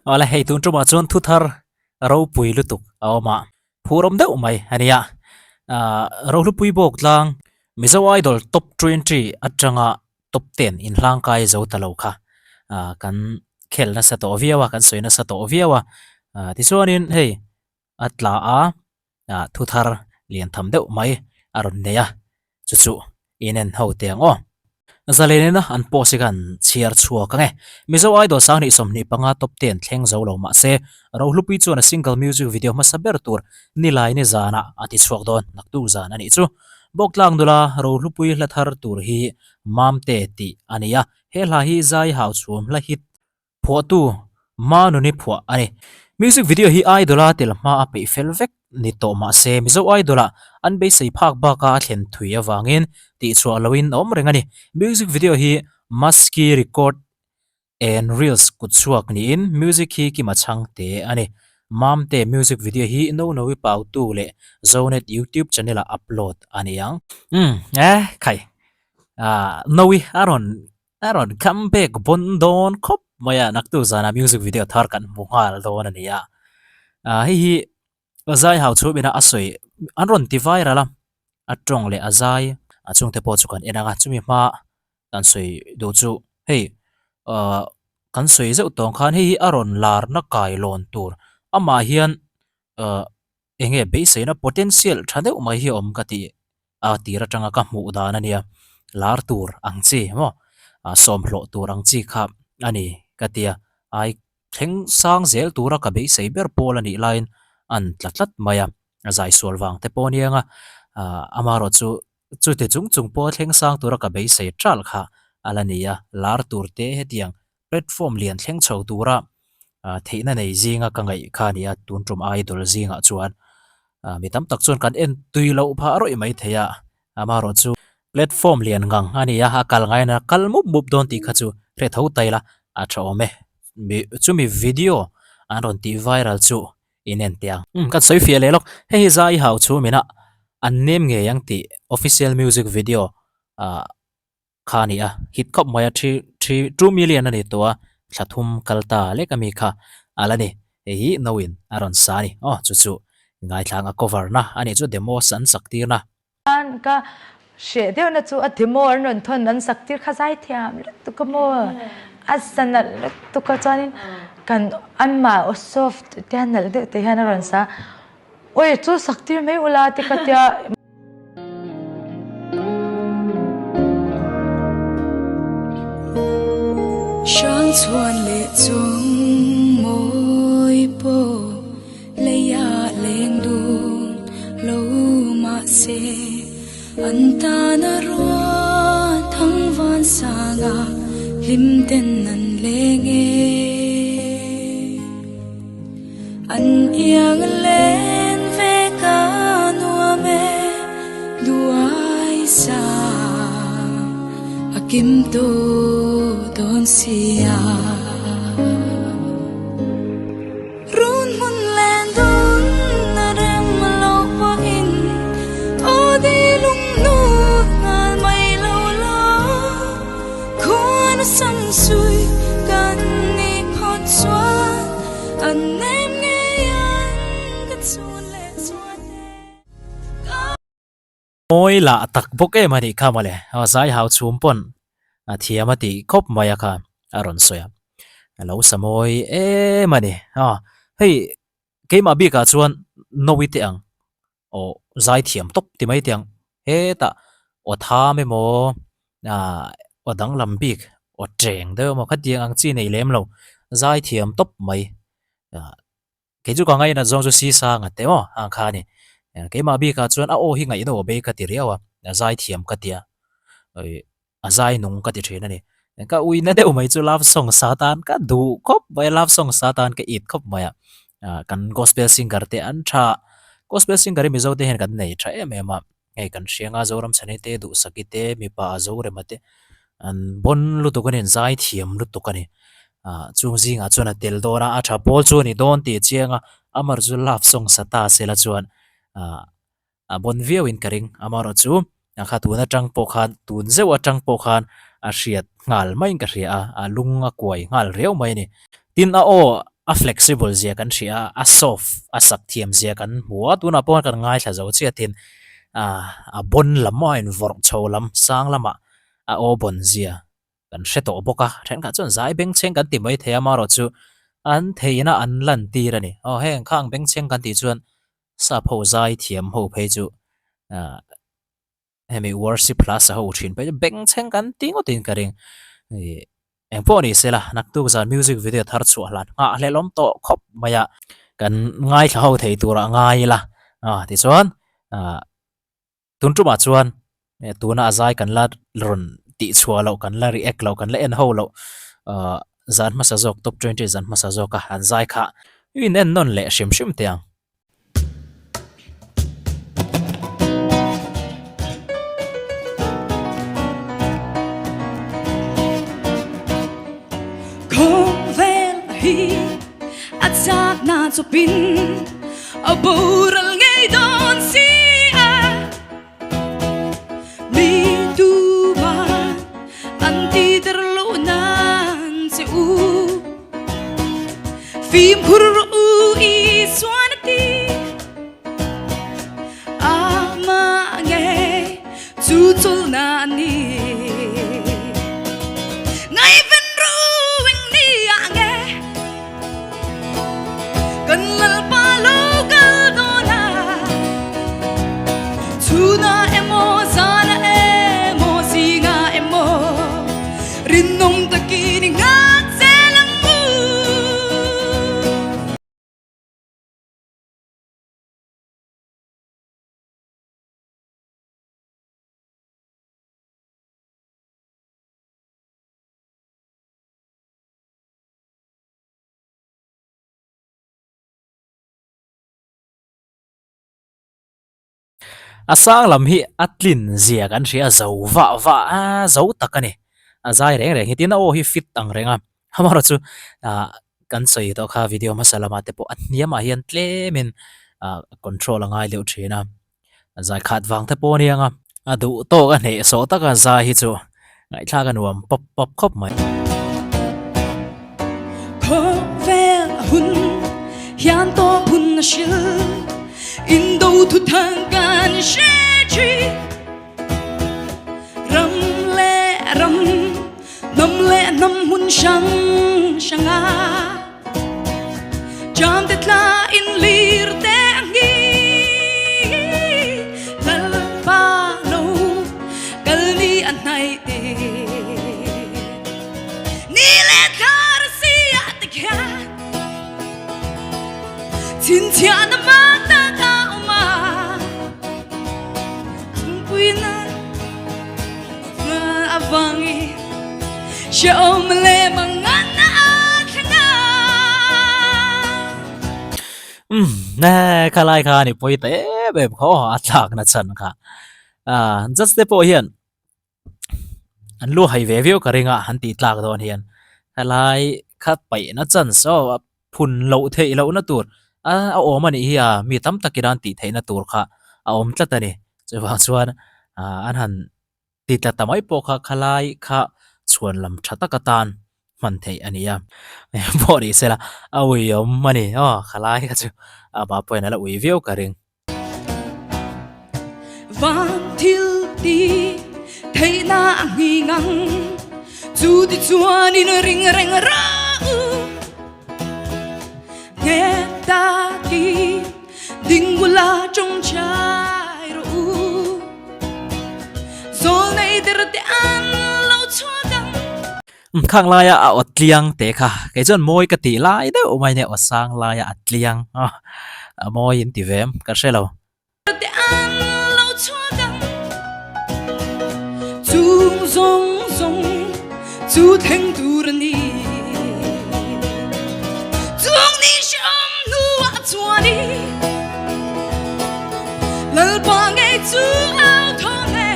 Wala hei tun truma chuan thu thar Rohlupuii lutuk awma phurom deuh mai ania Rohlupuii bok tlang mizo idol top 20 atanga top 10 in hlang kai zo talo kha kan khel na sato viawa kan soina sato viawa ti chuanin hei atla thu thar lian tham deuh mai aron neya chu chu inen ho tiang o Zalena an posigan chiar chua kange mizo idol sang ni somni panga top 10 thleng zo lo ma se Rohlupuii chuan a single music video ma saber tur ni lai ni zana ati chuak don naktu zan ani chu boklang dula Rohlupuii la thar tur hi mamte ti ania hela hi zai hau chum la hit pho tu manu ni pho ani music video hi idola tel ma ape felvek ni to ma se mizo idola an be sei phak ba ka thlen thui awangin ti chu alowin om rengani music video hi maski record and reels kutsuak ni in music hi ki machang te ani mamte music video hi no wi pau tu le zonet YouTube channel upload ani yang khai nowi aron comeback bondon khop maya naktu zana music video thar kan muhal don ania hi azai hau chu bina asoi anron ti viral atong le azai achung te po chukan enanga chumi ma tan soi do chu hei kan soi zeu tong khan hi aron lar na kai lon tur ama hian enge be seina potential thade umai hi om kati tira tanga ka mu dan ania lar tur angchi mo som hlo tur angchi kha ani katia ai thleng sang zel tura ka be sei ber pol ani line an tlatlat maya zai solwang te ponianga amaro chu te chung po thleng sang tura ka be sei tral kha alania lar tur te hetiang platform lian thleng chho tura theina nei zinga ka ngai kha nia tuntrum idol zinga chuan mitam tak chuan kan en tuilo pha roi mai theya amaro chu platform lian ngang ania akal ngai na kalmup mup don ti kha chu re thau taila a thome chumi video anon ti viral chu inen tiang kan soi fia le lok hei zai hau chu mina an nem nge yang ti official music video khania hit khop maya 2 million ani to thlathum kalta le kami kha alani hi noin aron sani chu chu ngai thlang a cover na ani chu demo san saktir na an ka she deu na chu a demo aron thon nan saktir khazai thiam tu ka mo asana tu ka chanin kan anma o soft channel de te han aron sa oi chu saktir mai ula ti ka tia Shang chuan le chung moi po le ya leng du lo ma se an ta na ro thang van sa nga lim ten nan le nge an yang len ve ka nu me duai sa akim to don sia run mun len don na rem lo pa in o di lung nu ngal mai lo la kon sam sui kan ni phot chuan an nem nge yan ka chun le chuan oi la tak bok e mani khamale zai hau chum pon thiamati khop maya kha aron soya lo samoi mani hei keima bi ka chuan nowi te ang o zai thiam top ti mai tiang he ta o tha me mo o dang lam bik o treng de mo khatiang ang chi nei lem lo zai thiam top mai ke ju ka ngai na zong ju si sa nga te mo ang kha ni keima bi ka chuan o hi ngai no be ka ti riawa zai thiam ka tia azai nung ka ti thena ni ka ui na deu mai chu love song satan ka du khop bai love song satan ka it khop maya kan gospel singer te an tha gospel singer mi zo te hen kan nei tha em em ei kan hrianga zoram chane te du sakite mi pa zo re mate an bon lu to kanin zai thiam lu to kani chung zinga chuna tel dora a tha pol chu ni don ti chianga amar chu love song sata sela chuan bon viau in karing amaro chu kha tu na tang po khan tun zewa tang po khan a hriat ngal mai ka hria a lung a kuai ngal reu mai ni tin a flexible zia kan thia a soft a sak thiam zia kan hua tuna pon kan ngai thla zo chi tin a bon lama in vor chho lam sang lama a o bon zia kan hreto boka then ka chon zai beng cheng kan ti mai thea ma ro chu an theina an lan ti ra ni o heng khang beng cheng kan ti chuan sa pho zai thiam ho phei chu hemi worship plus ho thin pe beng cheng kan ti ngo tin ka ring em po ni sela nak tu zan music video thar chu hlan nga hlelom to khop maya kan ngai thla ho thei tura ngai la ti chuan tun tu ma chuan tuna azai kan la ron ti chua lo kan la react lo kan la en ho lo zan ma sa jok top 20 zan ma sa jok ka han zai kha in en non le shim shim tiang at sak na chupin a bural ngay don sia mi tu ma anti terlunan se u fim puru i swanati ama ngay tutul na ni asang lam hi atlin zia kan ria zo wa zo takani azai reng reng hitin o hi fit ang renga hamaro chu kan sei to kha video masalama te po atniama hian tlemin control angai leu thina azai khat wang te po nianga adu to ka ne so taka za hi chu ngai thla kan nuam pop pop khop mai vel hun hian to bun na shil in do thu thang kan she chi ram le nam hun shang shanga jam te tla in lir te angi lal pa no kal ni an nai te ni le thar si at kya tin tia na ma ta ka ma puina avangi Show le mangana thanga nè khalai kha ni poi te be kho atlak na chan kha just te po hian an lu hai ve view ka ringa han ti tlak don hian khalai khat pai na chan so phun lo thei lo na tur a om ani hi mi tam takiran ti thei na tur kha a om tla ta ni chewa chuan an han ti tla tamai po kha khalai kha chuan lam thata ka tan man thei ania body sela awi om mani khalai ka chu ba point ala wi view ka ring van til ti thei na ngi ngang chu ti chuan in ring reng ra nghe ta ki ding gula trong chai ru zol nei der te an lo chua khang laya a otliang te kha ke jon moi ka ti lai de o mai ne o sang laya atliang moi in ti vem ka shelo te an lo chua dang chu zong zong chu theng tu ni zong ni sham nu a chua ni lal pa ngai chu ao thong ne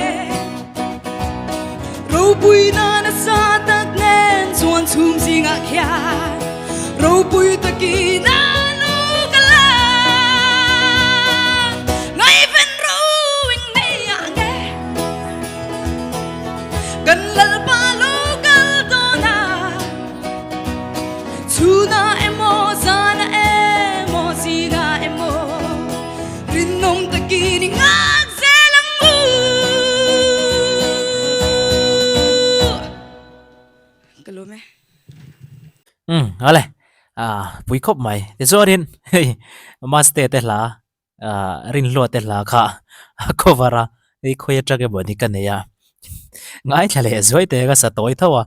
ro bui na na sa chuan chum singa khia Rohlupuii taki na nu kala ngai ven rowing nei ange kan lal pa lo kal dona chuna emo lo me ale pui khop mai te zorin hey maste te la rin lo te la kha kovara ei khoya trage boni kan ya ngai thale zoi te ga sa toi thawa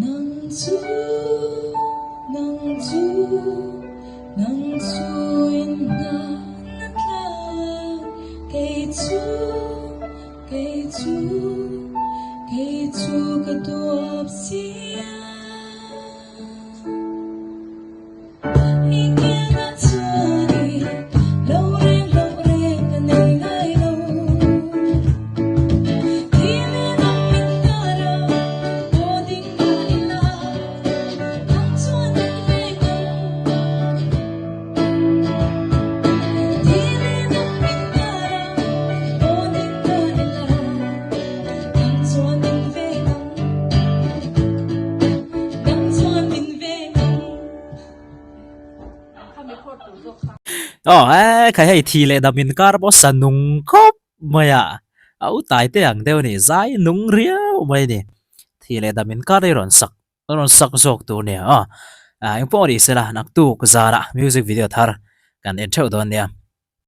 nang chu nang chu nang chu in na na cây chu cây chu cây chu ka tuap sia khai hay thi le da min kar bo sanung khop maya au tai te ang deu ni zai nung riau mai ni thi le da min kar ron sak zok tu ne ang po ri se la nak tu ku zara music video thar kan en theu don ne